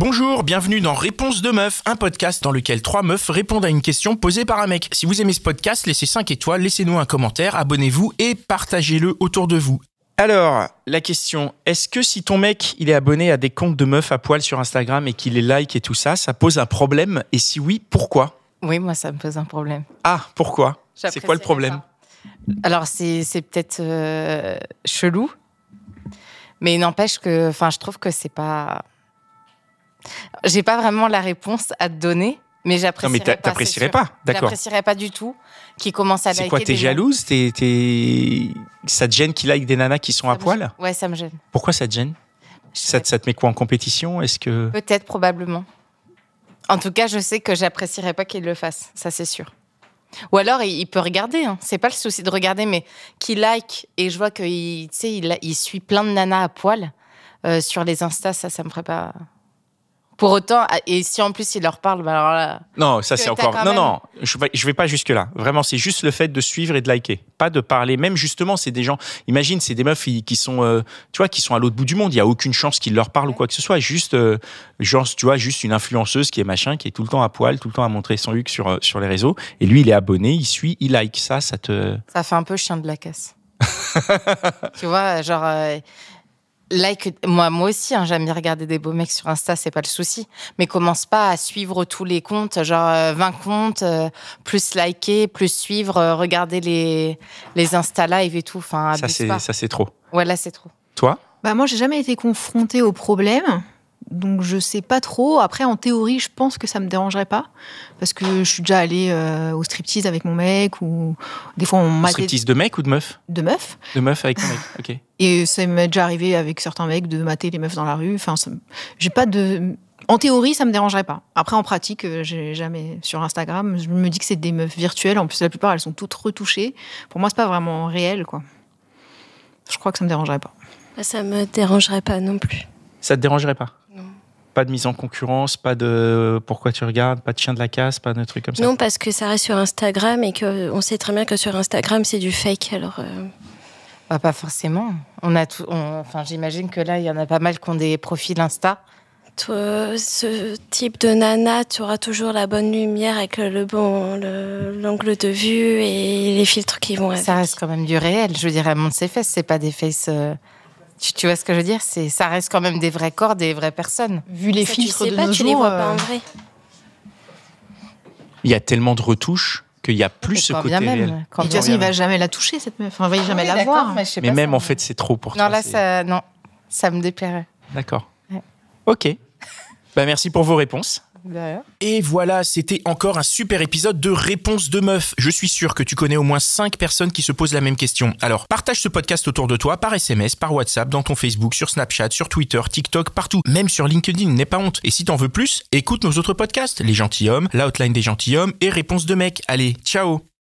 Bonjour, bienvenue dans Réponse de meuf, un podcast dans lequel 3 meufs répondent à une question posée par un mec. Si vous aimez ce podcast, laissez 5 étoiles, laissez-nous un commentaire, abonnez-vous et partagez-le autour de vous. Alors, la question, est-ce que si ton mec il est abonné à des comptes de meufs à poil sur Instagram et qu'il les like et tout ça, ça pose un problème? Et si oui, pourquoi? Oui, moi ça me pose un problème. Ah, pourquoi? C'est quoi le problème? Alors c'est peut-être chelou, mais n'empêche que, je trouve que c'est pas... J'ai pas vraiment la réponse à te donner, mais j'apprécierais pas. Non, mais t'apprécierais pas, d'accord. J'apprécierais pas du tout qui commence à liker. C'est quoi, t'es jalouse? Ça te gêne qu'il like des nanas qui sont à poil? Ouais, ça me gêne. Pourquoi ça te gêne? Ça te met quoi en compétition? Est-ce que... Peut-être, probablement. En tout cas, je sais que j'apprécierais pas qu'il le fasse, ça c'est sûr. Ou alors, il peut regarder, hein. C'est pas le souci de regarder, mais qu'il like et je vois qu'il suit plein de nanas à poil sur les Insta, ça me ferait pas... Pour autant, et si en plus il leur parle, bah alors là... Non, ça c'est encore... Non, je vais pas jusque-là. Vraiment, c'est juste le fait de suivre et de liker. Pas de parler. Même justement, c'est des gens... Imagine, c'est des meufs qui sont, qui sont à l'autre bout du monde. Il y a aucune chance qu'ils leur parlent ou quoi que ce soit. Juste, juste une influenceuse qui est tout le temps à poil, tout le temps à montrer son huc sur les réseaux. Et lui, il est abonné, il suit, il like. Ça te... Ça fait un peu chien de la casse. Tu vois, genre... Like, moi aussi, hein, j'aime bien regarder des beaux mecs sur Insta, c'est pas le souci. Mais commence pas à suivre tous les comptes, genre 20 comptes, plus liker, plus suivre, regarder les Insta live et tout. Enfin, ça c'est trop. Ouais, là c'est trop. Toi? Moi, j'ai jamais été confrontée au problème. Donc, je sais pas trop. Après, en théorie, je pense que ça me dérangerait pas. Parce que je suis déjà allée au striptease avec mon mec. Ou des fois, on striptease de mec ou de meuf? De meuf. De meuf avec mon mec, ok. Et ça m'est déjà arrivé avec certains mecs de mater les meufs dans la rue. Enfin, j'ai pas de... En théorie, ça me dérangerait pas. Après, en pratique, j'ai jamais... Sur Instagram, je me dis que c'est des meufs virtuelles. En plus, la plupart, elles sont toutes retouchées. Pour moi, c'est pas vraiment réel, quoi. Je crois que ça me dérangerait pas. Ça me dérangerait pas non plus. Ça te dérangerait pas? Non. Pas de mise en concurrence, pas de pourquoi tu regardes, pas de chien de la casse, pas de trucs comme ça? Non, parce que ça reste sur Instagram et qu'on sait très bien que sur Instagram, c'est du fake. Alors, pas forcément. J'imagine que là, il y en a pas mal qui ont des profils Insta. Toi, ce type de nana, tu auras toujours la bonne lumière avec l'angle de vue et les filtres qui vont avec. Ça reste quand même du réel. Je veux dire, elle monte ses fesses, c'est pas des faces... Tu vois ce que je veux dire? Ça reste quand même des vrais corps, des vraies personnes. Vu les filtres de nos jours... Tu les vois pas en vrai. Il y a tellement de retouches qu'il n'y a plus ce côté réel. De toute façon, il ne va jamais la toucher, cette meuf. Enfin, il ne va jamais la voir. Mais même, en fait, c'est trop pour toi. Non, là, ça me déplairait. D'accord. Ouais. Ok. Merci pour vos réponses. Et voilà, c'était encore un super épisode de Réponse de meuf. Je suis sûr que tu connais au moins 5 personnes qui se posent la même question. Alors, partage ce podcast autour de toi par SMS, par WhatsApp, dans ton Facebook, sur Snapchat, sur Twitter, TikTok, partout. Même sur LinkedIn, n'aie pas honte. Et si t'en veux plus, écoute nos autres podcasts. Les gentilshommes, la hotline des gentilshommes et Réponse de mec. Allez, ciao!